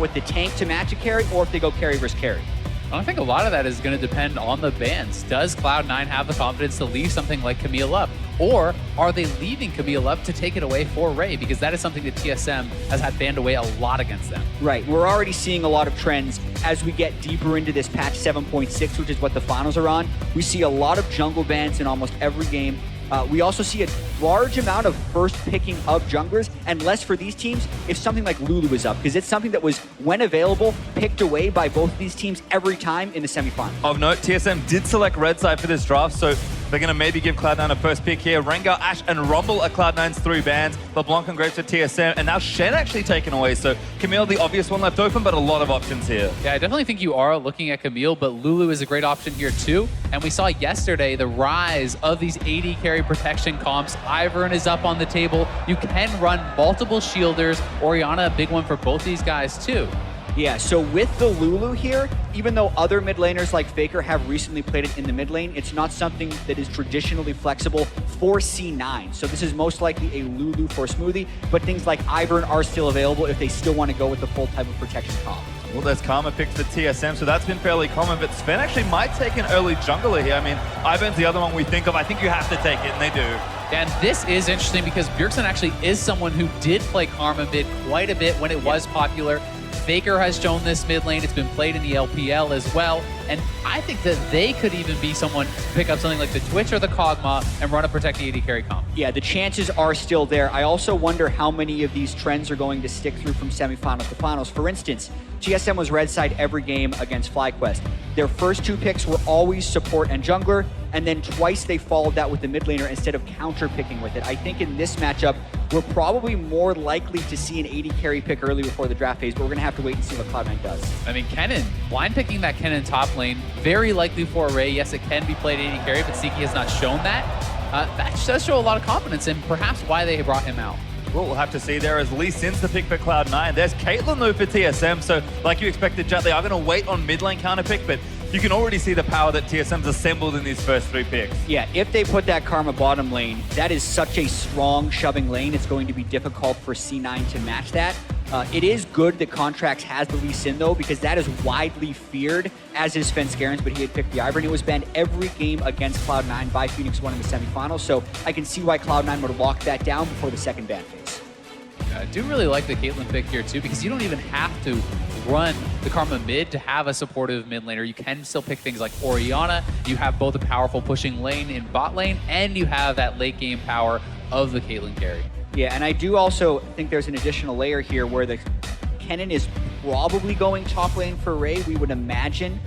with the tank to match a carry or if they go carry versus carry. I think a lot of that is going to depend on the bans. Does Cloud9 have the confidence to leave something like Camille up? Or are they leaving Camille up to take it away for Ray? Because that is something that TSM has had banned away a lot against them. Right. We're already seeing a lot of trends as we get deeper into this patch 7.6, which is what the finals are on. We see a lot of jungle bans in almost every game. We also see a large amount of first picking of junglers, and less for these teams if something like Lulu is up, because it's something that was, when available, picked away by both of these teams every time in the semifinal. Of note, TSM did select red side for this draft, so they're going to maybe give Cloud9 a first pick here. Rengar, Ashe, and Rumble are Cloud9's 3 bans. LeBlanc and Graves for TSM, and now Shen actually taken away. So Camille, the obvious one left open, but a lot of options here. Yeah, I definitely think you are looking at Camille, but Lulu is a great option here too. And we saw yesterday the rise of these AD carry protection comps. Ivern is up on the table. You can run multiple shielders. Orianna, a big one for both these guys too. Yeah, so with the Lulu here, even though other mid laners like Faker have recently played it in the mid lane, it's not something that is traditionally flexible for C9. So this is most likely a Lulu for Smoothie, but things like Ivern are still available if they still want to go with the full type of protection comp. Well, there's Karma picked for TSM, so that's been fairly common, but Sven actually might take an early jungler here. I mean, Ivern's the other one we think of. I think you have to take it, and they do. And this is interesting because Bjergsen actually is someone who did play Karma mid quite a bit when it was popular. Faker has shown this mid lane. It's been played in the LPL as well. And I think that they could even be someone to pick up something like the Twitch or the Kog'Maw and run a protect the AD carry comp. Yeah, the chances are still there. I also wonder how many of these trends are going to stick through from semifinals to finals. For instance, TSM was red side every game against FlyQuest. Their first 2 picks were always support and jungler, and then twice they followed that with the mid laner instead of counter picking with it. I think in this matchup, we're probably more likely to see an AD carry pick early before the draft phase, but we're going to have to wait and see what Cloud9 does. I mean, Kennen, blind picking that Kennen top lane, very likely for Ray. Yes, it can be played AD carry, but Siki has not shown that. That does show a lot of confidence and perhaps why they brought him out. Well, we'll have to see there as Lee Sin's the pick for Cloud9. There's Caitlyn though for TSM, so like you expected, Jet, they are going to wait on mid lane counter pick, but you can already see the power that TSM's assembled in these first 3 picks. Yeah, if they put that Karma bottom lane, that is such a strong shoving lane. It's going to be difficult for C9 to match that. It is good that Contracts has the Lee Sin though, because that is widely feared, as is Svenskeren, but he had picked the Ivern. It was banned every game against Cloud9 by Phoenix 1 in the semifinals, so I can see why Cloud9 would lock that down before the second ban phase. I do really like the Caitlyn pick here too, because you don't even have to run the Karma mid to have a supportive mid laner. You can still pick things like Orianna. You have both a powerful pushing lane in bot lane, and you have that late game power of the Caitlyn carry. Yeah, and I do also think there's an additional layer here where the Kennen is probably going top lane for Ray, we would imagine.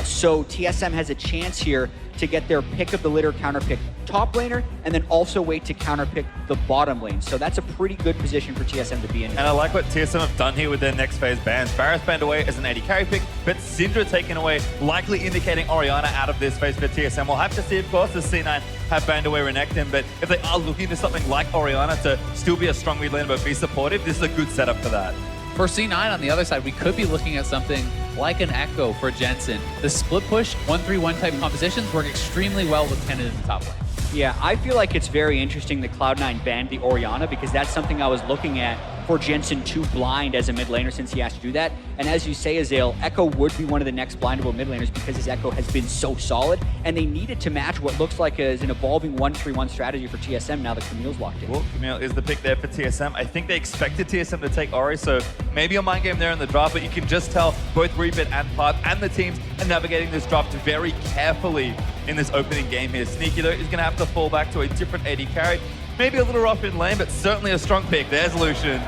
So TSM has a chance here to get their pick of the litter counter pick top laner, and then also wait to counter pick the bottom lane. So that's a pretty good position for TSM to be in. And I like what TSM have done here with their next phase bans. Varus banned away as an AD carry pick, but Syndra taken away, likely indicating Orianna out of this phase for TSM. We'll have to see, of course, the C9 have banned away Renekton, but if they are looking for something like Orianna to still be a strong mid laner but be supportive, this is a good setup for that. For C9 on the other side, we could be looking at something like an Echo for Jensen. The split push 1-3-1 type compositions work extremely well with Kennen in the top lane. Yeah, I feel like it's very interesting that Cloud9 banned the Orianna, because that's something I was looking at for Jensen to blind as a mid laner since he has to do that. And as you say, Azael, Echo would be one of the next blindable mid laners because his Echo has been so solid, and they needed to match what looks like is an evolving 1-3-1 strategy for TSM now that Camille's locked in. Well, Camille is the pick there for TSM. I think they expected TSM to take Ori, so maybe a mind game there in the draft, but you can just tell both Rebit and Park and the teams are navigating this draft very carefully in this opening game here. Sneaky though is going to have to fall back to a different AD carry. Maybe a little rough in lane, but certainly a strong pick. There's Lucian.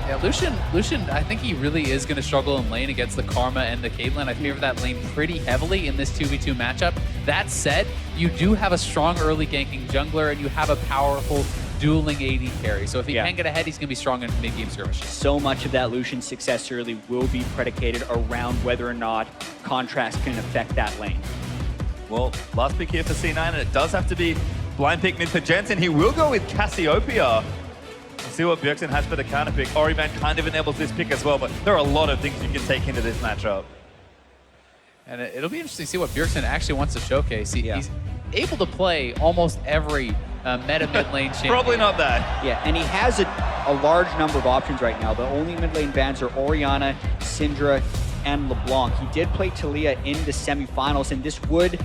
Yeah, Lucian, I think he really is going to struggle in lane against the Karma and the Caitlyn. I favor that lane pretty heavily in this 2v2 matchup. That said, you do have a strong early ganking jungler, and you have a powerful dueling AD carry. So if he can get ahead, he's going to be strong in mid-game skirmishes. So much of that Lucian success early will be predicated around whether or not Contrast can affect that lane. Well, last pick here for C9, and it does have to be blind pick mid for Jensen. He will go with Cassiopeia. We'll see what Bjergsen has for the counter pick. Oriman kind of enables this pick as well, but there are a lot of things you can take into this matchup. And it'll be interesting to see what Bjergsen actually wants to showcase. He's able to play almost every meta mid lane champion. Probably not that. Yeah, and he has a a large number of options right now. The only mid lane bans are Orianna, Syndra, and LeBlanc. He did play Taliyah in the semifinals, and this would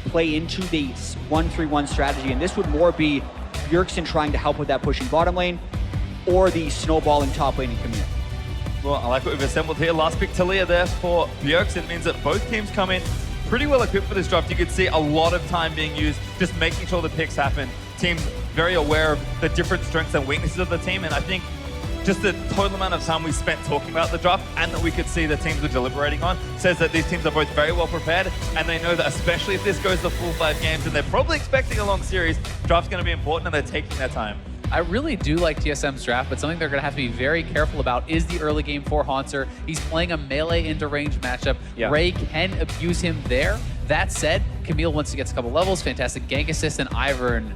play into the 1-3-1 strategy, and this would more be Bjergsen trying to help with that pushing bottom lane, or the snowballing top lane in Camille. Well, I like what we've assembled here. Last pick Taliyah there for Bjergsen. It means that both teams come in pretty well equipped for this draft. You could see a lot of time being used, just making sure the picks happen. Teams very aware of the different strengths and weaknesses of the team, and I think just the total amount of time we spent talking about the draft and that we could see the teams were deliberating on says that these teams are both very well prepared, and they know that especially if this goes the full 5 games and they're probably expecting a long series, draft's going to be important and they're taking their time. I really do like TSM's draft, but something they're going to have to be very careful about is the early game for Haunter. He's playing a melee into range matchup. Yeah. Ray can abuse him there. That said, Camille, once he gets a couple levels, fantastic gank assist, and Ivern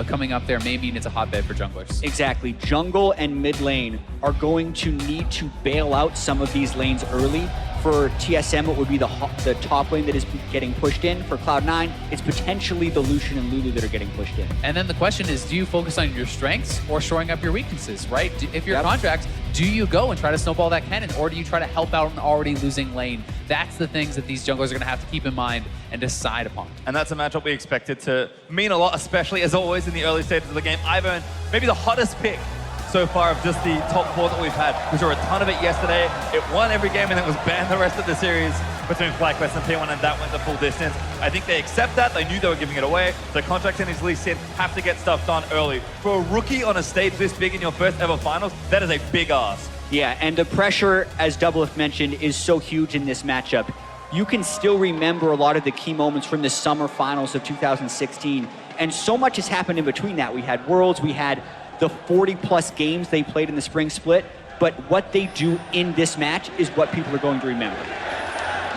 coming up there may mean it's a hotbed for junglers. Exactly. Jungle and mid lane are going to need to bail out some of these lanes early. For TSM, it would be the top lane that is getting pushed in. For Cloud9, it's potentially the Lucian and Lulu that are getting pushed in. And then the question is, do you focus on your strengths or shoring up your weaknesses, right? If you're Contracts, do you go and try to snowball that cannon, or do you try to help out an already losing lane? That's the things that these junglers are going to have to keep in mind and decide upon. And that's a matchup we expected to mean a lot, especially as always in the early stages of the game. Ivern, maybe the hottest pick so far of just the top 4 that we've had. We saw a ton of it yesterday. It won every game and it was banned the rest of the series between FlyQuest and P1, and that went the full distance. I think they accept that. They knew they were giving it away. So Contracts in his Lee Sin have to get stuff done early. For a rookie on a stage this big in your first ever finals, that is a big ask. Yeah, and the pressure, as Doublelift mentioned, is so huge in this matchup. You can still remember a lot of the key moments from the summer finals of 2016, and so much has happened in between that. We had Worlds, we had the 40-plus games they played in the spring split, but what they do in this match is what people are going to remember.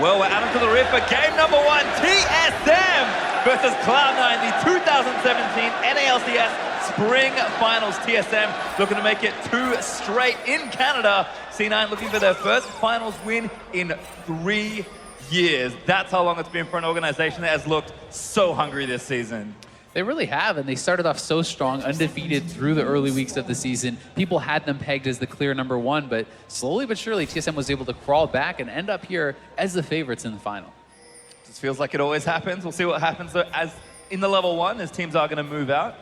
Well, we're out into the rift for game number 1, TSM versus Cloud9, the 2017 NALCS Spring Finals. TSM looking to make it 2 straight in Canada. C9 looking for their first finals win in 3 years. That's how long it's been for an organization that has looked so hungry this season. They really have, and they started off so strong, undefeated through the early weeks of the season. People had them pegged as the clear #1, but slowly but surely, TSM was able to crawl back and end up here as the favorites in the final. Just feels like it always happens. We'll see what happens though as in the level 1, as teams are going to move out.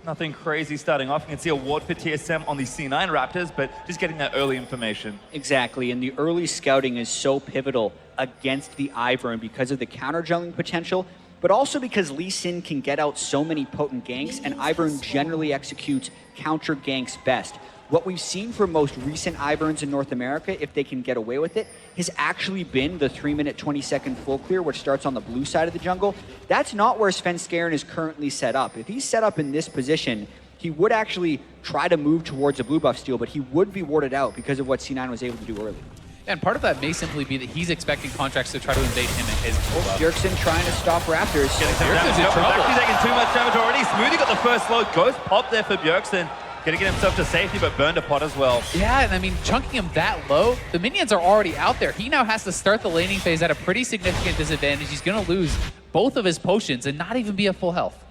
Nothing crazy starting off. You can see a ward for TSM on the C9 Raptors, but just getting that early information. Exactly, and the early scouting is so pivotal against the Ivern because of the counter jungling potential, but also because Lee Sin can get out so many potent ganks, and Ivern generally executes counter ganks best. What we've seen for most recent Iverns in North America, if they can get away with it, has actually been the 3-minute 20-second full clear, which starts on the blue side of the jungle. That's not where Svenskeren is currently set up. If he's set up in this position, he would actually try to move towards a blue buff steal, but he would be warded out because of what C9 was able to do early. And part of that may simply be that he's expecting Contracts to try to invade him and his blue buff. Bjergsen trying to stop Raptors. Bjergsen's in trouble. Actually taking too much damage already. Smoothie got the first slow. Ghost pop there for Bjergsen. Gonna get himself to safety, but burned a pot as well. Yeah, and I mean, chunking him that low, the minions are already out there. He now has to start the laning phase at a pretty significant disadvantage. He's gonna lose both of his potions and not even be at full health.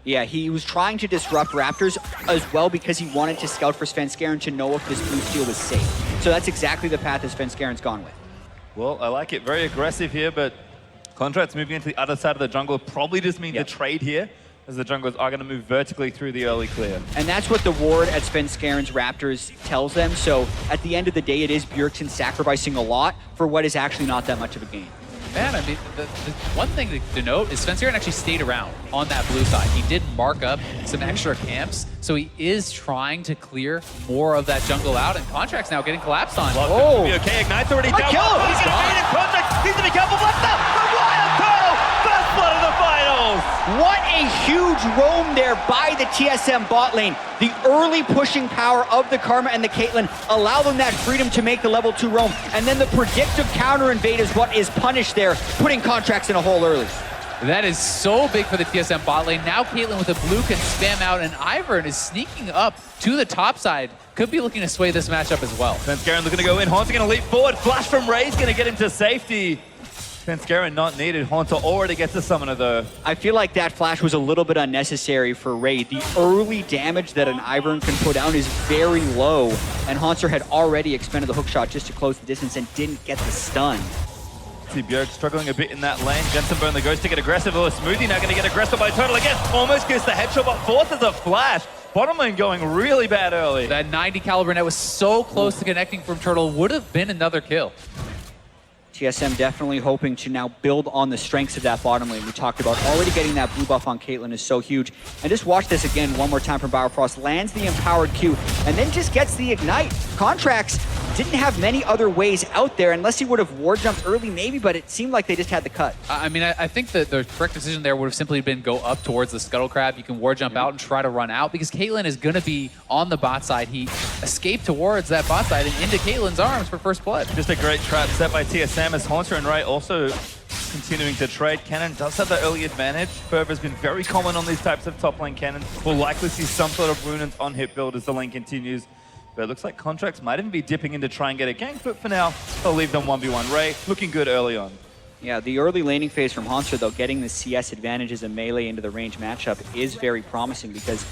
Yeah, he was trying to disrupt Raptors as well because he wanted to scout for Svenskeren to know if this blue steal was safe. So that's exactly the path that Svenskeren's gone with. Well, I like it. Very aggressive here, but Contracts moving into the other side of the jungle probably just means a trade here, as the junglers are going to move vertically through the early clear. And that's what the ward at Svenskeren's Raptors tells them. So at the end of the day, it is Bjergsen sacrificing a lot for what is actually not that much of a gain. Man, I mean, the one thing to note is Svenskeren actually stayed around on that blue side. He did mark up some extra camps, so he is trying to clear more of that jungle out, and Contracts now getting collapsed on. Oh! Be okay, Ignite's already down. Kill him! He's going to fade in Contracts. He's going to be careful. What's up? The Wild Turtle! First blood of the finals! What a huge roam there by the TSM bot lane. The early pushing power of the Karma and the Caitlyn allow them that freedom to make the level 2 roam. And then the predictive counter invade is what is punished there, putting Contracts in a hole early. That is so big for the TSM bot lane. Now Caitlyn with a blue can spam out, and Ivern is sneaking up to the top side. Could be looking to sway this matchup as well. Svenskeren looking to go in. Haunter going to leap forward. Flash from Ray's going to get him to safety. Svenskeren not needed. Haunter already gets the summoner though. I feel like that flash was a little bit unnecessary for Ray. The early damage that an Ivern can put down is very low, and Haunter had already expended the hookshot just to close the distance and didn't get the stun. See Bjerg struggling a bit in that lane. Jensenburn the Ghost to get aggressive. Oh, Smoothie now going to get aggressive by Turtle again. Almost gets the headshot, but forces a flash. Bottom lane going really bad early. That 90 caliber net was so close to connecting from Turtle. Would have been another kill. TSM definitely hoping to now build on the strengths of that bottom lane we talked about. Already getting that blue buff on Caitlyn is so huge. And just watch this again one more time from Bauerfrost. Lands the empowered Q and then just gets the ignite. Contracts didn't have many other ways out there unless he would have ward jumped early maybe, but it seemed like they just had the cut. I mean, I think that the correct decision there would have simply been go up towards the Scuttle Crab. You can ward jump out and try to run out because Caitlyn is going to be on the bot side. He escaped towards that bot side and into Caitlyn's arms for first blood. Just a great trap set by TSM as Haunter and Ray also continuing to trade. Cannon does have the early advantage. Ferv has been very common on these types of top lane cannons. We'll likely see some sort of Rune's on hit build as the lane continues. But it looks like Contracts might even be dipping in to try and get a gank, but for now, they'll leave them 1v1. Ray looking good early on. Yeah, the early laning phase from Haunter, though, getting the CS advantages and melee into the range matchup is very promising because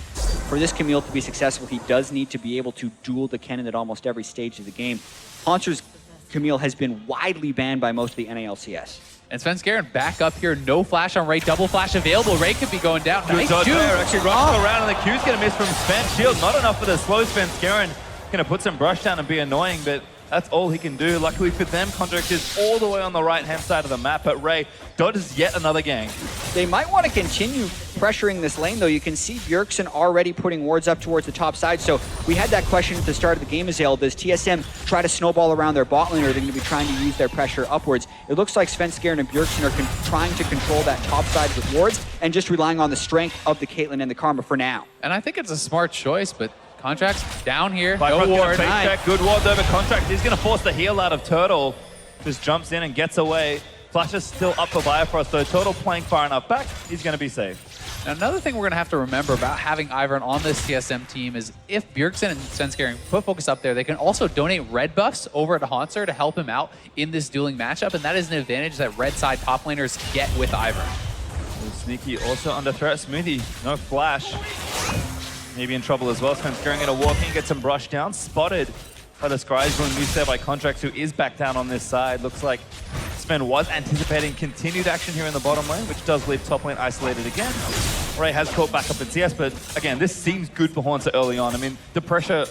for this Camille to be successful, he does need to be able to duel the Kennen at almost every stage of the game. Haunter's Camille has been widely banned by most of the NALCS. And Svenskeren back up here, no flash on Ray, double flash available. Ray could be going down. Good Nice dodge juke. there, actually running around and the Q's going to miss from Sven. Shield not enough for the slow Svenskeren. Going to put some brush down and be annoying, but that's all he can do. Luckily for them, Contract is all the way on the right-hand side of the map, but Ray dodges yet another gang. They might want to continue pressuring this lane, though. You can see Bjergsen already putting wards up towards the top side, so we had that question at the start of the game, Azale. Does TSM try to snowball around their bot lane, or are they going to be trying to use their pressure upwards? It looks like Svenskeren and Bjergsen are trying to control that top side with wards and just relying on the strength of the Caitlyn and the Karma for now. And I think it's a smart choice, but Contracts down here, Bifrost no ward. Check. Good ward over Contract. He's going to force the heal out of Turtle. Just jumps in and gets away. Flash is still up for Bifrost, though. Turtle playing far enough back, he's going to be safe. Now, another thing we're going to have to remember about having Ivern on this TSM team is if Bjergsen and Svenskeren put focus up there, they can also donate red buffs over to Haunter to help him out in this dueling matchup, and that is an advantage that red side top laners get with Ivern. Sneaky also under threat. Smoothie, no flash. Maybe in trouble as well. Svenskeren going to walk in, get some brush down. Spotted by the Scry's doing news there by Contracts, who is back down on this side. Looks like Sven was anticipating continued action here in the bottom lane, which does leave top lane isolated again. Ray has caught back up in CS, but again, this seems good for Haunter early on. I mean, the pressure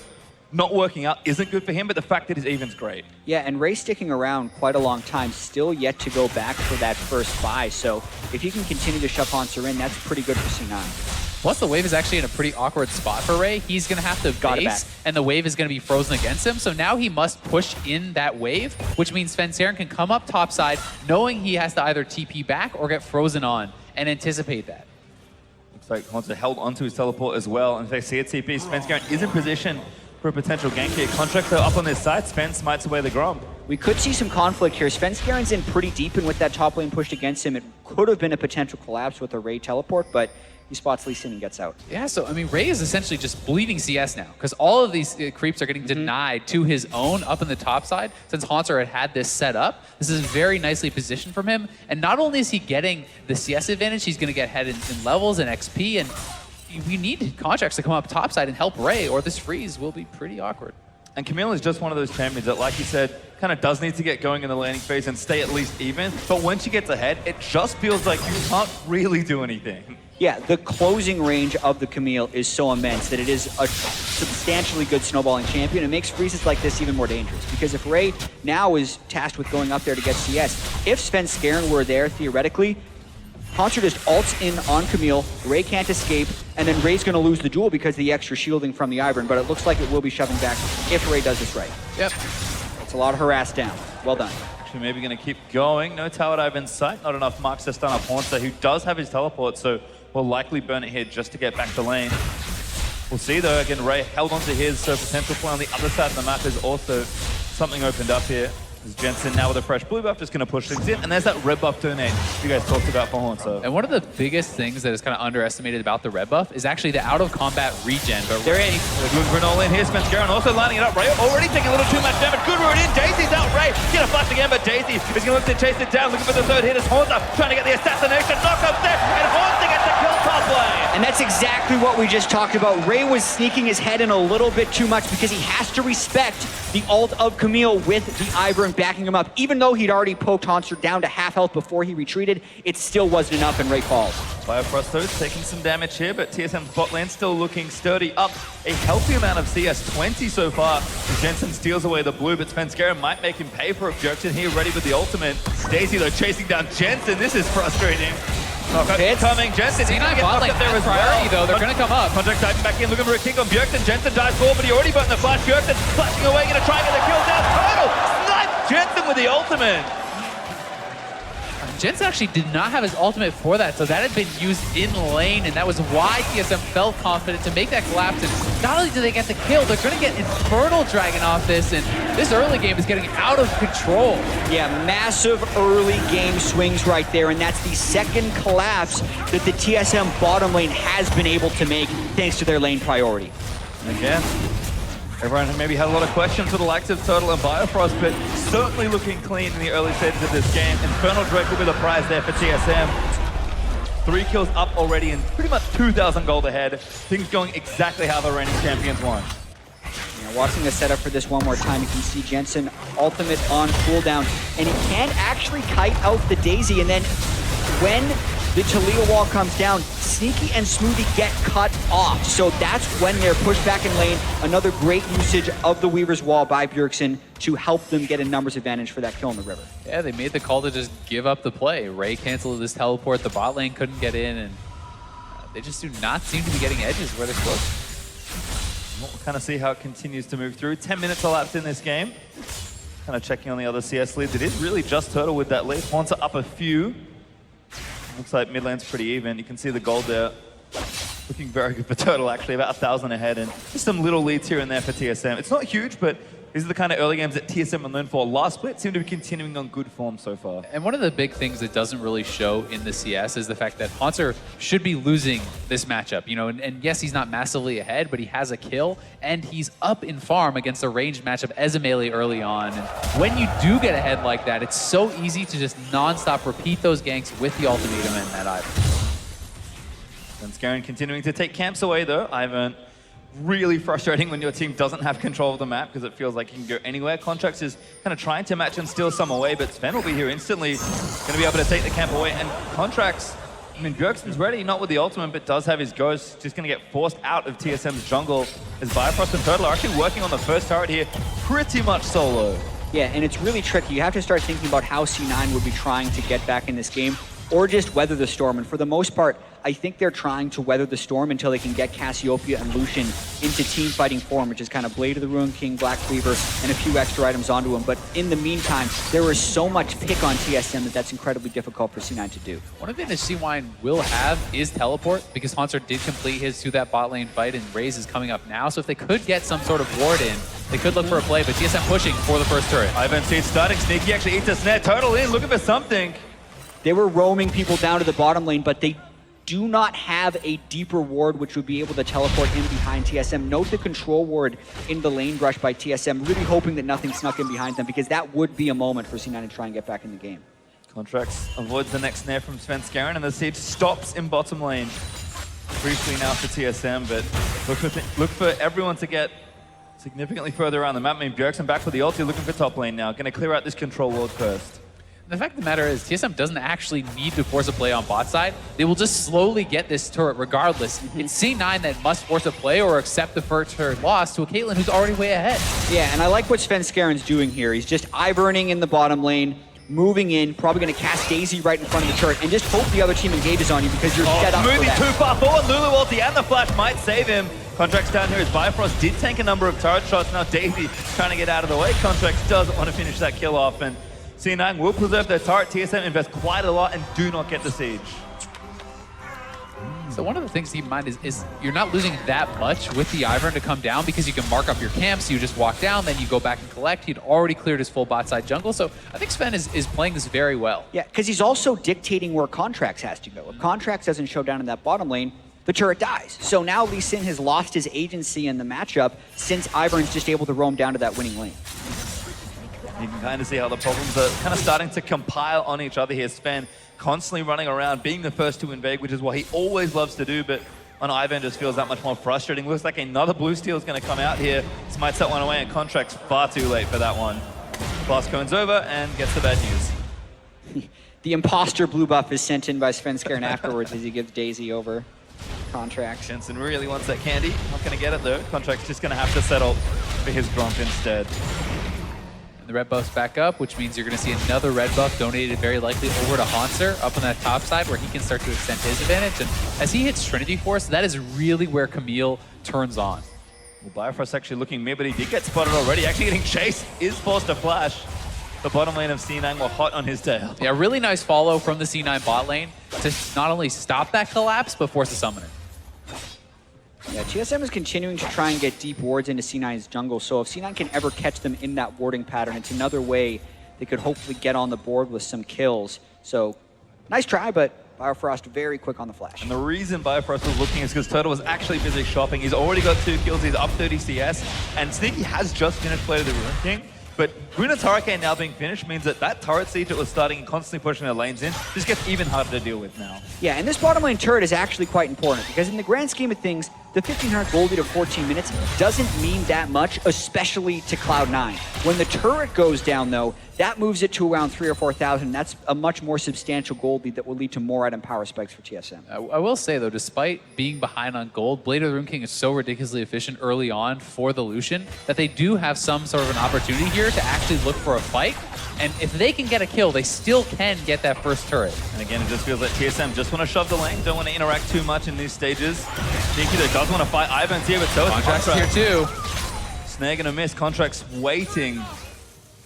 not working out isn't good for him, but the fact that his even's great. Yeah, and Ray sticking around quite a long time, still yet to go back for that first buy. So if he can continue to shove Haunter in, that's pretty good for C9. Plus, the wave is actually in a pretty awkward spot for Ray. He's going to have to base, and the wave is going to be frozen against him. So now he must push in that wave, which means Svenskeren can come up topside, knowing he has to either TP back or get frozen on, and anticipate that. Looks like Haunter held onto his teleport as well. And if they see a TP, Svenskeren is in position for a potential gank here. Contracts are up on this side. Sven smites away the Grom. We could see some conflict here. Svenskeren's in pretty deep, and with that top lane pushed against him, it could have been a potential collapse with a Ray teleport, but he spots Lee Sin and gets out. Yeah, so I mean, Ray is essentially just bleeding CS now because all of these creeps are getting denied to his own up in the top side since Haunter had this set up. This is very nicely positioned from him. And not only is he getting the CS advantage, he's going to get ahead in levels and XP. And we need Contracts to come up topside and help Ray, or this freeze will be pretty awkward. And Camille is just one of those champions that, like you said, kind of does need to get going in the laning phase and stay at least even. But when she gets ahead, it just feels like you can't really do anything. Yeah, the closing range of the Camille is so immense that it is a substantially good snowballing champion. It makes freezes like this even more dangerous because if Ray now is tasked with going up there to get CS, if Svenskeren were there theoretically, Haunter just ults in on Camille, Ray can't escape, and then Ray's going to lose the duel because of the extra shielding from the Ivern, but it looks like it will be shoving back if Ray does this right. Yep. It's a lot of harass down. Well done. Actually, maybe going to keep going. No tower dive in sight. Not enough marks to stun up Haunter, who does have his teleport, so will likely burn it here just to get back to lane. We'll see though, again, Ray held onto his, so potential play on the other side of the map is also something opened up here. As Jensen now with a fresh blue buff, just going to push things in. And there's that red buff donate you guys talked about for Haunter. And one of the biggest things that is kind of underestimated about the red buff is actually the out-of-combat regen. But They're in. They're doing Granola in here. Spenskaren also lining it up. Ray already taking a little too much damage. Good root in. Daisy's out. Ray get a flash again, but Daisy is going to look to chase it down. Looking for the third hit as Haunter trying to get the assassination. Knock up there. And Haunter gets the kill top lane. And that's exactly what we just talked about. Ray was sneaking his head in a little bit too much because he has to respect the ult of Camille with the Ivern and backing him up. Even though he'd already poked Haunter down to half health before he retreated, it still wasn't enough and Ray falls. Bifrost though is taking some damage here, but TSM's bot lane still looking sturdy. Up a healthy amount of CS, 20 so far. Jensen steals away the blue, but Spenskaren might make him pay for it. Jerkton here ready with the ultimate. Daisy though chasing down Jensen. This is frustrating. Hits. Coming, Jensen. C9 bot lane there as priority though. They're going to come up. Contract diving back in, looking for a kick on Bjergsen. Jensen dives forward, but he already burnt the flash. Bjergsen flashing away, going to try and get the kill down. Turtle sniped Jensen with the ultimate. Jensen actually did not have his ultimate for that, so that had been used in lane, and that was why TSM felt confident to make that collapse. And not only do they get the kill, they're going to get Infernal Dragon off this, and this early game is getting out of control. Yeah, massive early game swings right there, and that's the second collapse that the TSM bottom lane has been able to make thanks to their lane priority. Again, everyone maybe had a lot of questions for the likes of Turtle and Bifrost, but certainly looking clean in the early stages of this game. Infernal Drake will be the prize there for TSM. 3 kills up already and pretty much 2,000 gold ahead. Things going exactly how the reigning champions want. Now, watching the setup for this one more time, you can see Jensen ultimate on cooldown, and he can actually kite out the Daisy, and then when the Taliyah wall comes down, Sneaky and Smoothie get cut off. So that's when they're pushed back in lane. Another great usage of the Weaver's wall by Bjergsen to help them get a numbers advantage for that kill in the river. Yeah, they made the call to just give up the play. Ray canceled this teleport, the bot lane couldn't get in, and they just do not seem to be getting edges where they're supposed to. We'll kind of see how it continues to move through. 10 minutes elapsed in this game. Kind of checking on the other CS leads. It is really just Turtle with that lead. Haunter up a few. Looks like mid lane's pretty even. You can see the gold there. Looking very good for Turtle, actually, about 1,000 ahead. And just some little leads here and there for TSM. It's not huge, but these are the kind of early games that TSM are known for. Last split seem to be continuing on good form so far. And one of the big things that doesn't really show in the CS is the fact that Haunter should be losing this matchup. You know, and yes, he's not massively ahead, but he has a kill, and he's up in farm against a ranged matchup as a melee early on. And when you do get ahead like that, it's so easy to just non-stop repeat those ganks with the ultimatum and that item. And Scarin continuing to take camps away, though. Ivan, really frustrating when your team doesn't have control of the map because it feels like you can go anywhere. Contracts is kind of trying to match and steal some away, but Sven will be here instantly, going to be able to take the camp away. And Contracts, I mean, Bjergsen's ready, not with the ultimate, but does have his ghost. Just going to get forced out of TSM's jungle as Bifrost and Turtle are actually working on the first turret here pretty much solo. Yeah, and it's really tricky. You have to start thinking about how C9 would be trying to get back in this game or just weather the storm. And for the most part, I think they're trying to weather the storm until they can get Cassiopeia and Lucian into team fighting form, which is kind of Blade of the Ruined King, Black Cleaver, and a few extra items onto him. But in the meantime, there is so much pick on TSM that that's incredibly difficult for C9 to do. One of the things that C9 will have is teleport, because Haunter did complete his to that bot lane fight, and Raze is coming up now. So if they could get some sort of ward in, they could look for a play, but TSM pushing for the first turret. Ivan sees starting. Sneaky actually eats a snare. Turtle in, looking for something. They were roaming people down to the bottom lane, but they do not have a deeper ward which would be able to teleport in behind TSM. Note the control ward in the lane brush by TSM, really hoping that nothing snuck in behind them, because that would be a moment for C9 to try and get back in the game. Contracts avoids the next snare from Svenskaren, and the siege stops in bottom lane. Briefly now for TSM, but look for everyone to get significantly further around the map. I mean, Bjergsen back with the ulti, looking for top lane now. Going to clear out this control ward first. The fact of the matter is, TSM doesn't actually need to force a play on bot side. They will just slowly get this turret regardless. It's C9 that must force a play or accept the first turret loss to a Caitlyn who's already way ahead. Yeah, and I like what Svenskaren's doing here. He's just Iverning in the bottom lane, moving in, probably going to cast Daisy right in front of the turret, and just hope the other team engages on you because you're set up for that. Moving too far forward, Lulu ulti and the flash might save him. Contracts down here as Bifrost did tank a number of turret shots. Now Daisy trying to get out of the way. Contracts doesn't want to finish that kill off, and C9 will preserve their turret. TSM invest quite a lot and do not get the siege. So one of the things to keep in mind is you're not losing that much with the Ivern to come down because you can mark up your camps, you just walk down, then you go back and collect. He'd already cleared his full bot side jungle, so I think Sven is playing this very well. Yeah, because he's also dictating where Contracts has to go. If Contracts doesn't show down in that bottom lane, the turret dies. So now Lee Sin has lost his agency in the matchup since Ivern's just able to roam down to that winning lane. You can kind of see how the problems are kind of starting to compile on each other here. Sven constantly running around, being the first to invade, which is what he always loves to do, but on Ivern just feels that much more frustrating. Looks like another blue steal is going to come out here. This might set one away, and Contract's far too late for that one. Blast cones over and gets the bad news. The imposter blue buff is sent in by Svenskeren afterwards as he gives Daisy over Contracts. Jensen really wants that candy. Not going to get it though. Contract's just going to have to settle for his Gromp instead. The red buff's back up, which means you're going to see another red buff donated very likely over to Haunter up on that top side where he can start to extend his advantage. And as he hits Trinity Force, that is really where Camille turns on. Well, Bifrost actually looking mid, but he did get spotted already. Actually getting chased, is forced to flash. The bottom lane of C9 were hot on his tail. Yeah, really nice follow from the C9 bot lane to not only stop that collapse, but force a summoner. Yeah, TSM is continuing to try and get deep wards into C9's jungle, so if C9 can ever catch them in that warding pattern, it's another way they could hopefully get on the board with some kills. So, nice try, but Bifrost very quick on the flash. And the reason Bifrost was looking is because Turtle was actually busy shopping. He's already got 2 kills, he's up 30 CS, and Sneaky has just finished Play of the Ruin King. But Runa's Hurricane now being finished means that turret siege that was starting and constantly pushing their lanes in just gets even harder to deal with now. Yeah, and this bottom lane turret is actually quite important because in the grand scheme of things, the 1500 gold lead of 14 minutes doesn't mean that much, especially to Cloud9. When the turret goes down, though, that moves it to around 3,000 or 4,000. That's a much more substantial gold lead that will lead to more item power spikes for TSM. I will say, though, despite being behind on gold, Blade of the Ruin King is so ridiculously efficient early on for the Lucian that they do have some sort of an opportunity here to actually look for a fight. And if they can get a kill, they still can get that first turret. And again, it just feels like TSM just want to shove the lane, don't want to interact too much in these stages. Sneaky that does want to fight Ivan's here, but so is Contract's Contract. here too. Snare gonna miss, Contract's waiting.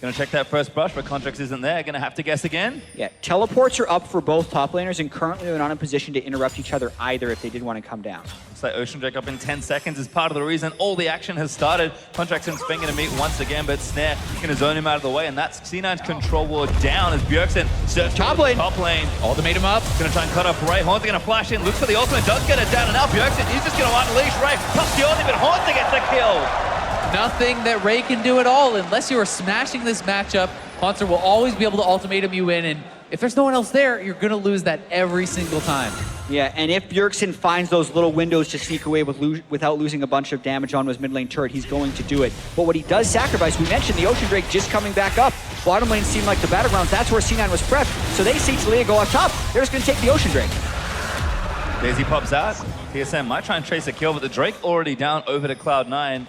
Gonna check that first brush, but Contracts isn't there. Gonna have to guess again. Yeah, teleports are up for both top laners, and currently they're not in position to interrupt each other either if they did want to come down. Looks like Ocean Drake up in 10 seconds is part of the reason all the action has started. Contracts and Sven gonna meet once again, but Snare gonna zone him out of the way, and that's C9's control ward down as Bjergsen searches Top lane. Top lane. Ultimate him up. Gonna try and cut off Ray. Haunter gonna flash in, looks for the ultimate, does get it down, and now Bjergsen, he's just gonna unleash Ray. Pops the ultimate, Haunter gets the kill. Nothing that Ray can do at all unless you are smashing this matchup. Haunter will always be able to ultimatum you in, and if there's no one else there, you're gonna lose that every single time. Yeah, and if Bjergsen finds those little windows to sneak away without losing a bunch of damage on his mid lane turret, he's going to do it. But what he does sacrifice, we mentioned the Ocean Drake just coming back up. Bottom lane seemed like the battlegrounds. That's where C9 was prepped. So they see Taliyah go up top. They're just going to take the Ocean Drake. Daisy pops out. TSM might try and chase a kill, but the Drake already down over to Cloud9.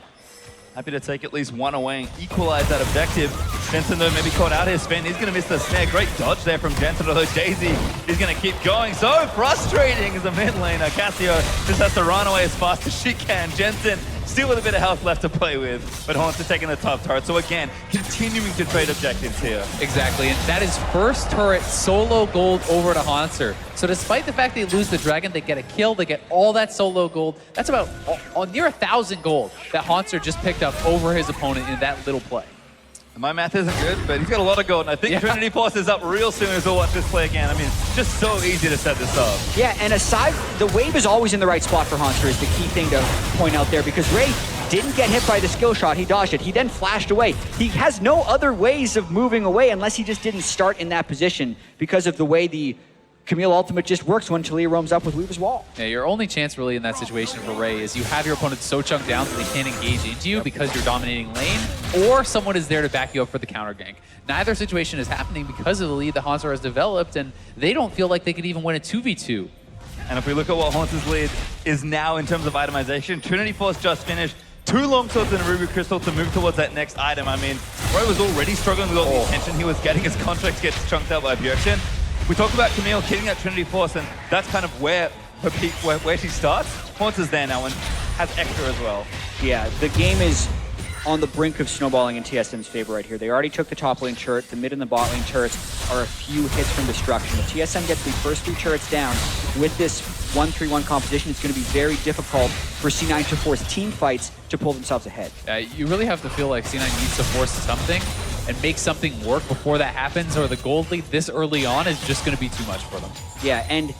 Happy to take at least one away and equalize that objective. Jensen, though, maybe caught out here. Sven is going to miss the snare. Great dodge there from Jensen, although Daisy is going to keep going. So frustrating as a mid laner. Cassio just has to run away as fast as she can. Jensen still with a bit of health left to play with, but Haunter taking the top turret. So again, continuing to trade objectives here. Exactly, and that is first turret solo gold over to Haunter. So despite the fact they lose the dragon, they get a kill, they get all that solo gold. That's about near 1,000 gold that Haunter just picked up over his opponent in that little play. My math isn't good, but he's got a lot of gold, and I think Trinity Force is up real soon as we'll watch this play again. I mean, it's just so easy to set this up. Yeah, and aside, the wave is always in the right spot for Haunter is the key thing to point out there, because Ray didn't get hit by the skill shot. He dodged it. He then flashed away. He has no other ways of moving away unless he just didn't start in that position because of the way the Camille ultimate just works when Taliyah roams up with Weaver's Wall. Yeah, your only chance really in that situation for Ray is you have your opponent so chunked down that they can't engage into you because you're dominating lane, or someone is there to back you up for the counter gank. Neither situation is happening because of the lead that Haunter has developed, and they don't feel like they could even win a 2v2. And if we look at what Haunter's lead is now in terms of itemization, Trinity Force just finished. 2 longswords and a Ruby Crystal to move towards that next item. I mean, Ray was already struggling with all the attention he was getting as Contracts gets chunked out by Bjergsen. We talked about Camille hitting that Trinity Force, and that's kind of where her peak, where she starts. Haunter's there now and has extra as well. Yeah, the game is on the brink of snowballing in TSM's favor right here. They already took the top lane turret. The mid and the bot lane turrets are a few hits from destruction. If TSM gets the first 3 turrets down with this 1-3-1 composition, it's going to be very difficult for C9 to force team fights to pull themselves ahead. You really have to feel like C9 needs to force something and make something work before that happens, or the gold lead this early on is just going to be too much for them. Yeah, and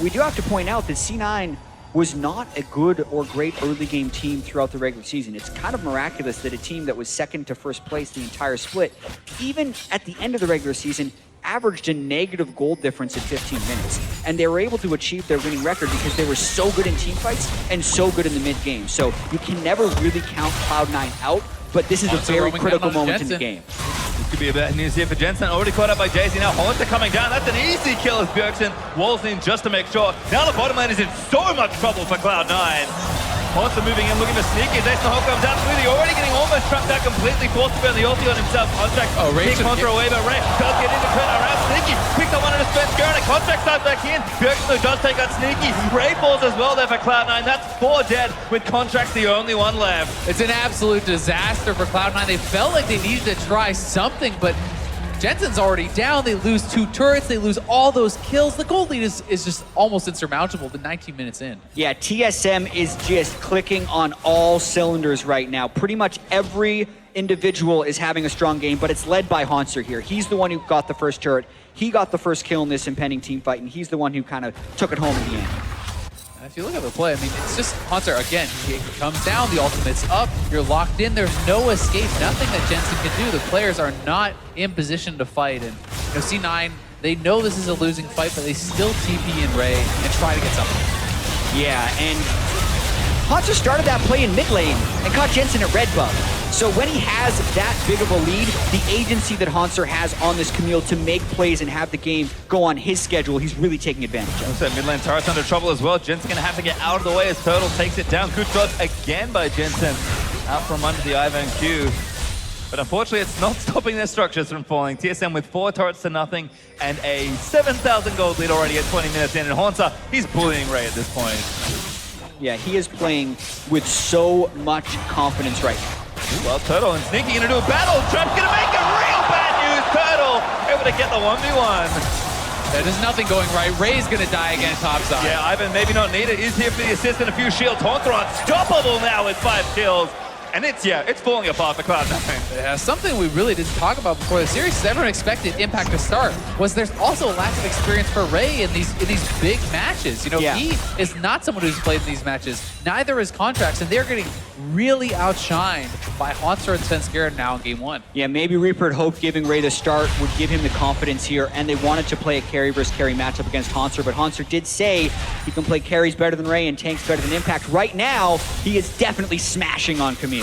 we do have to point out that C9 was not a good or great early game team throughout the regular season. It's kind of miraculous that a team that was second to first place the entire split, even at the end of the regular season, averaged a negative gold difference in 15 minutes. And they were able to achieve their winning record because they were so good in team fights and so good in the mid game. So you can never really count Cloud9 out, but this is a very critical moment in the game. This could be a bad news here for Jensen. Already caught up by Jay-Z. Now Haunter coming down. That's an easy kill as Bjergsen walls in just to make sure. Now the bottom lane is in so much trouble for Cloud9. Haunter moving in, looking for sneaky. Jason Hawk comes down smoothly, already getting almost trapped out completely. Forced to burn the ulti on himself. Contract kick Haunter away, but Ray does get into turn around. Sneaky picks up one of the spent Garen. Contract starts back in. Bjergsen does take out Sneaky. Ray falls as well there for Cloud9. That's 4 dead with Contract the only one left. It's an absolute disaster for Cloud9. They felt like they needed to try something, but Jensen's already down. They lose 2 turrets. They lose all those kills. The gold lead is just almost insurmountable the 19 minutes in. Yeah, TSM is just clicking on all cylinders right now. Pretty much every individual is having a strong game, but it's led by Haunter here. He's the one who got the first turret. He got the first kill in this impending team fight, and he's the one who kind of took it home in the end. If you look at the play, I mean, it's just Haunter, again, he comes down, the ultimate's up, you're locked in, there's no escape, nothing that Jensen can do. The players are not in position to fight, and you know, C9, they know this is a losing fight, but they still TP in Ray and try to get something. Yeah, and Haunter started that play in mid lane and caught Jensen at red buff. So when he has that big of a lead, the agency that Haunter has on this Camille to make plays and have the game go on his schedule, he's really taking advantage of. So mid lane turret's under trouble as well. Jensen's gonna have to get out of the way as Turtle takes it down. Good dodge again by Jensen. Out from under the Ivan Q. But unfortunately, it's not stopping their structures from falling. TSM with 4 turrets to nothing and a 7,000 gold lead already at 20 minutes in. And Haunter, he's bullying Ray at this point. Yeah, he is playing with so much confidence right now. Well, Turtle and Sneaky gonna do a battle. Trump's gonna make it real bad news. Turtle able to get the 1v1. There's nothing going right. Ray's gonna die again topside. Yeah, Ivan maybe not needed. He's here for the assist and a few shields. Haunter unstoppable now with 5 kills. And it's falling apart for Cloud9. Yeah, something we really didn't talk about before the series, everyone expected Impact to start, was there's also a lack of experience for Ray in these big matches. You know, he is not someone who's played in these matches. Neither is Contracts, and they're getting really outshined by Haunter and Svenskeren now in game 1. Yeah, maybe Reaper had hoped giving Ray the start would give him the confidence here, and they wanted to play a carry versus carry matchup against Haunter, but Haunter did say he can play carries better than Ray and tanks better than Impact. Right now, he is definitely smashing on Camille.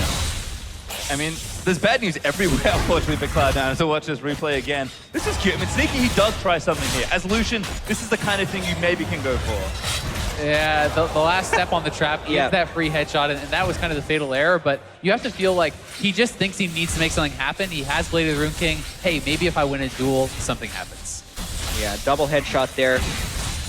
I mean, there's bad news everywhere, unfortunately, for Cloud9. So watch this replay again. This is cute. I mean, Sneaky, he does try something here. As Lucian, this is the kind of thing you maybe can go for. Yeah, the last step on the trap, he hit that free headshot, and that was kind of the fatal error, but you have to feel like he just thinks he needs to make something happen. He has Blade of the Rune King. Hey, maybe if I win a duel, something happens. Yeah, double headshot there.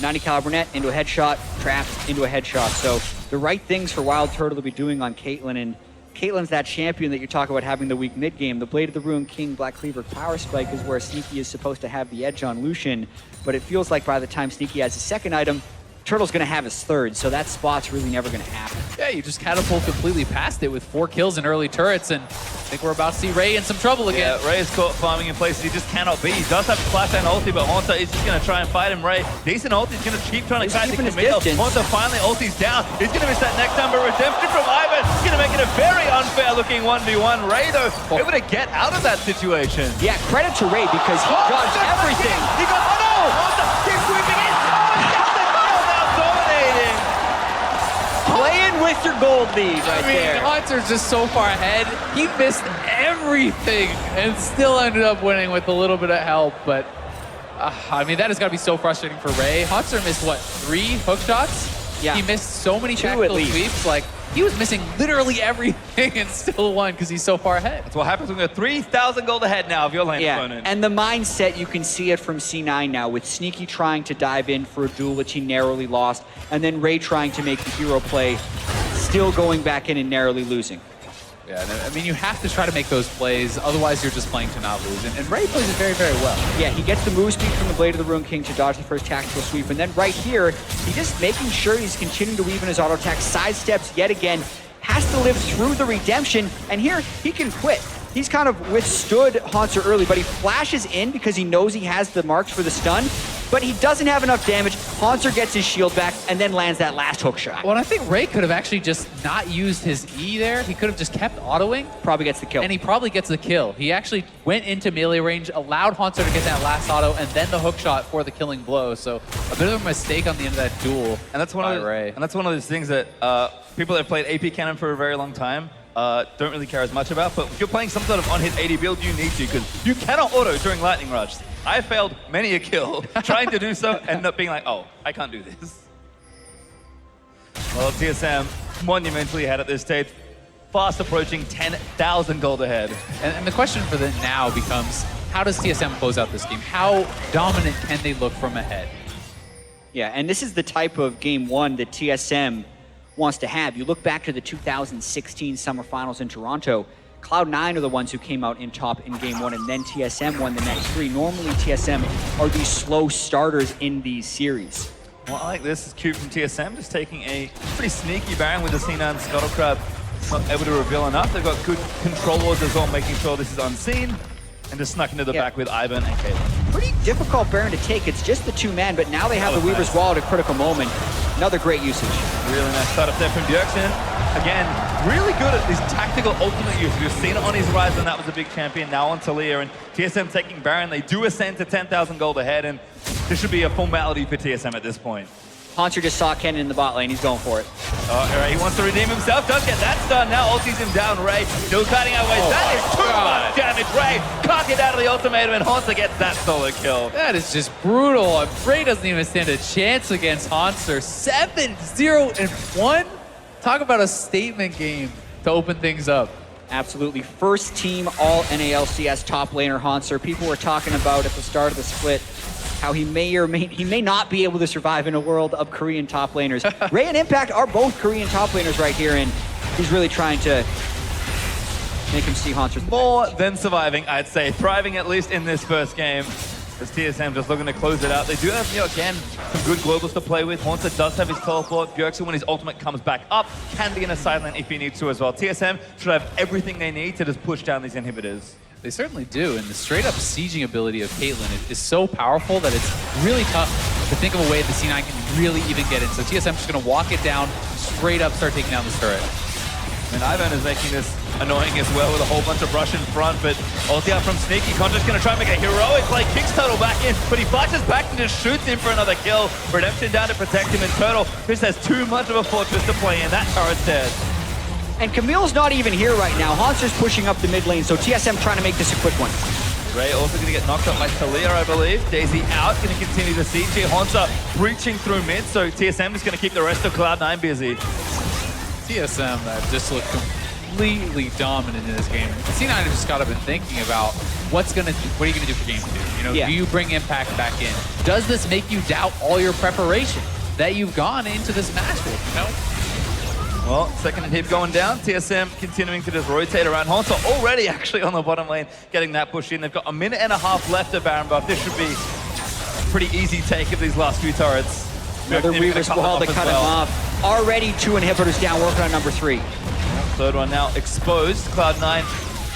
90 caliber net into a headshot, trapped into a headshot. So the right things for Wild Turtle to be doing on Caitlyn, and Caitlyn's that champion that you talk about having the weak mid game. The Blade of the Rune King, Black Cleaver, Power Spike is where Sneaky is supposed to have the edge on Lucian, but it feels like by the time Sneaky has his second item, Turtle's gonna have his third, so that spot's really never gonna happen. Yeah, you just catapult completely past it with 4 kills in early turrets, and I think we're about to see Ray in some trouble again. Yeah, Ray is caught farming in places he just cannot be. He does have flash and ulti, but Haunter is just gonna try and fight him. Ray, decent ulti, he's gonna keep trying to catch the Camille. Haunter finally ulti's down. He's gonna miss that next number. Redemption from Ivan. He's gonna make it a very unfair looking 1v1. Ray, though, able to get out of that situation. Yeah, credit to Ray because he dodged everything. He got, oh no! Haunter keeps sweeping in. Playing with your gold lead right there. Haunter's just so far ahead. He missed everything and still ended up winning with a little bit of help. But, I mean, that has got to be so frustrating for Ray. Haunter missed, what, 3 hook shots? Yeah. He missed so many tactical sweeps. Like, he was missing literally everything and still won because he's so far ahead. That's what happens when you're 3,000 gold ahead now of your lane opponent. And the mindset, you can see it from C9 now, with Sneaky trying to dive in for a duel which he narrowly lost, and then Ray trying to make the hero play, still going back in and narrowly losing. Yeah, and I mean, you have to try to make those plays, otherwise you're just playing to not lose. And Ray plays it very, very well. Yeah, he gets the move speed from the Blade of the Ruined King to dodge the first tactical sweep. And then right here, he's just making sure he's continuing to weave in his auto attack, sidesteps yet again, has to live through the redemption, and here he can quit. He's kind of withstood Haunter early, but he flashes in because he knows he has the marks for the stun, but he doesn't have enough damage. Haunter gets his shield back and then lands that last hook shot. Well, I think Ray could have actually just not used his E there. He could have just kept autoing. Probably gets the kill. And he probably gets the kill. He actually went into melee range, allowed Haunter to get that last auto, and then the hook shot for the killing blow. So a bit of a mistake on the end of that duel. And that's one of Ray. and that's one of those things that people that have played AP Cannon for a very long time don't really care as much about. But if you're playing some sort of on-hit AD build, you need to, because you cannot auto during Lightning Rush. I failed many a kill trying to do so, ended up being like, oh, I can't do this. Well, TSM monumentally ahead at this stage, fast approaching 10,000 gold ahead. And the question for them now becomes, how does TSM close out this game? How dominant can they look from ahead? Yeah, and this is the type of game one that TSM wants to have. You look back to the 2016 Summer Finals in Toronto, Cloud9 are the ones who came out in top in game one, and then TSM won the next three. Normally, TSM are these slow starters in these series. Well, I like this. It's cute from TSM, just taking a pretty sneaky Baron with the C9 Scuttle Crab. Not able to reveal enough. They've got good control wards as well, making sure this is unseen. And just snuck into the back with Ivan and Caitlyn. Pretty difficult Baron to take. It's just the two-man, but now they have the Weaver's Wall at a critical moment. Another great usage. Really nice start up there from Bjergsen. Again, really good at this tactical ultimate use. We've seen it on his rise, and that was a big champion. Now on Talia, and TSM taking Baron. They do ascend to 10,000 gold ahead, and this should be a formality for TSM at this point. Haunter just saw Kennen in the bot lane. He's going for it. Oh, Ray, he wants to redeem himself. Does get that stun. Now ulties him down. Ray still cutting our ways. That is too much damage. Ray can't get out of the ultimatum, and Haunter gets that solo kill. That is just brutal. Ray doesn't even stand a chance against Haunter. 7-0-1. Talk about a statement game to open things up. Absolutely. First team all NALCS top laner Haunter. People were talking about at the start of the split how he may not be able to survive in a world of Korean top laners. Ray and Impact are both Korean top laners right here, and he's really trying to make him see Haunter. More than surviving, I'd say. Thriving at least in this first game. As TSM just looking to close it out. They do have, again, some good globals to play with. Haunter does have his teleport. Bjergsen, when his ultimate comes back up, can be in a side lane if he needs to as well. TSM should have everything they need to just push down these inhibitors. They certainly do, and the straight-up sieging ability of Caitlyn is so powerful that it's really tough to think of a way that C9 can really even get in. So TSM's just going to walk it down, straight up start taking down this turret. And Ivan is making this annoying as well with a whole bunch of rush in front, but ulti out from Sneaky. Conjure's going to try and make a heroic play, kicks Turtle back in, but he flashes back and just shoots him for another kill. Redemption down to protect him, and Turtle just has too much of a fortress to play in. That turret's dead. And Camille's not even here right now. Haunter's pushing up the mid lane, so TSM trying to make this a quick one. Ray also going to get knocked up by Talia, I believe. Daisy out, going to continue to siege here. Haunter breaching through mid, so TSM is going to keep the rest of Cloud9 busy. TSM just looked completely dominant in this game. C9 have just got to been thinking about what are you going to do for game two? Do you bring Impact back in? Does this make you doubt all your preparation that you've gone into this match with? Well, second inhib going down. TSM continuing to just rotate around. Haunter already actually on the bottom lane, getting that push in. They've got a minute and a half left of Baron buff. This should be a pretty easy take of these last few turrets. Another Weaver's Wall to cut him off. Already 2 inhibitors down, working on number 3. Third one now exposed. Cloud9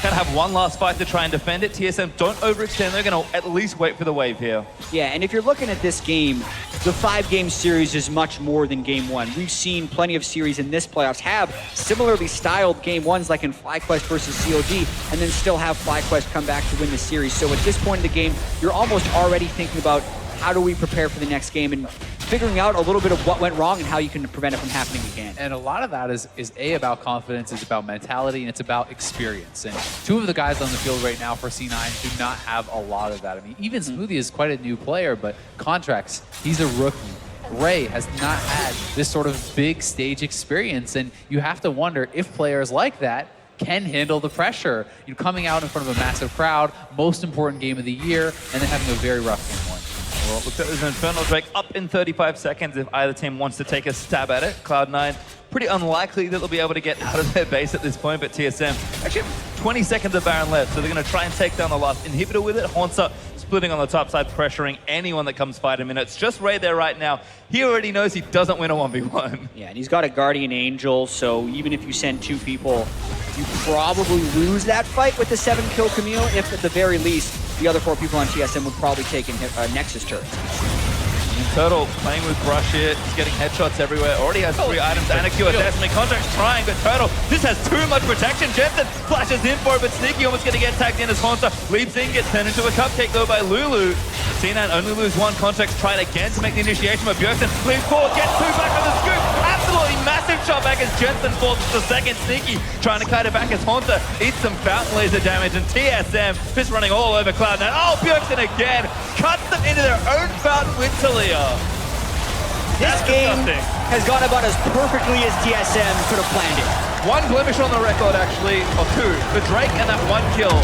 can have one last fight to try and defend it. TSM don't overextend. They're going to at least wait for the wave here. Yeah, and if you're looking at this game, the 5-game series is much more than game 1. We've seen plenty of series in this playoffs have similarly styled game 1s like in FlyQuest versus COD, and then still have FlyQuest come back to win the series. So at this point in the game, you're almost already thinking about how do we prepare for the next game and figuring out a little bit of what went wrong and how you can prevent it from happening again. And a lot of that is about confidence, it's about mentality, and it's about experience. And 2 of the guys on the field right now for C9 do not have a lot of that. I mean, even Smoothie is quite a new player, but Contracts, he's a rookie. Ray has not had this sort of big stage experience, and you have to wonder if players like that can handle the pressure. You're coming out in front of a massive crowd, most important game of the year, and then having a very rough game 1. Well, looks like there's an Infernal Drake up in 35 seconds if either team wants to take a stab at it. Cloud9, pretty unlikely that they'll be able to get out of their base at this point, but TSM actually have 20 seconds of Baron left, so they're going to try and take down the last inhibitor with it. Haunter splitting on the top side, pressuring anyone that comes fight him in. It's just Ray there right now. He already knows he doesn't win a 1v1. Yeah, and he's got a Guardian Angel, so even if you send 2 people, you probably lose that fight with the 7-kill Camille, if at the very least, the other 4 people on TSM would probably take in Nexus turrets. Turtle playing with Brush here, he's getting headshots everywhere. Already has 3 items and a Q at Destiny. Contract's trying, but Turtle just has too much protection. Jensen flashes in for it, but Sneaky almost going to get tagged in as Haunter. Leaps in, gets turned into a cupcake though by Lulu. T9 only lose 1. Contract's tried again to make the initiation, but Bjergsen leaps forward, gets 2 back on the scoop. Absolutely massive shot back as Jensen falls to the second. Sneaky trying to kite it back as Haunter eats some fountain laser damage, and TSM just running all over Cloud9. Oh, Bjergsen again cuts them into their own fountain with Talia. This game has gone about as perfectly as TSM could have planned it. 1 blemish on the record, actually, of who? The Drake and that 1 kill.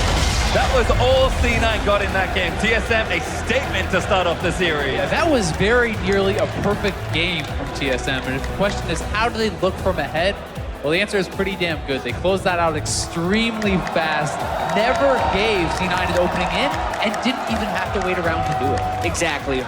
That was all C9 got in that game. TSM, a statement to start off the series. Yeah, that was very nearly a perfect game from TSM. And the question is, how do they look from ahead? Well, the answer is pretty damn good. They closed that out extremely fast, never gave C9 an opening in, and didn't even have to wait around to do it. Exactly.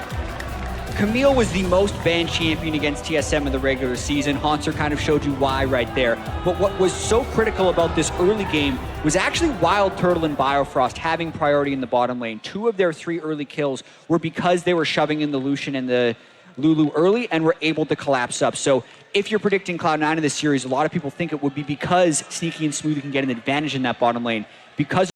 Camille was the most banned champion against TSM in the regular season. Haunter kind of showed you why right there. But what was so critical about this early game was actually Wild Turtle and Biofrost having priority in the bottom lane. 2 of their 3 early kills were because they were shoving in the Lucian and the Lulu early and were able to collapse up. So if you're predicting Cloud9 in this series, a lot of people think it would be because Sneaky and Smoothie can get an advantage in that bottom lane. Because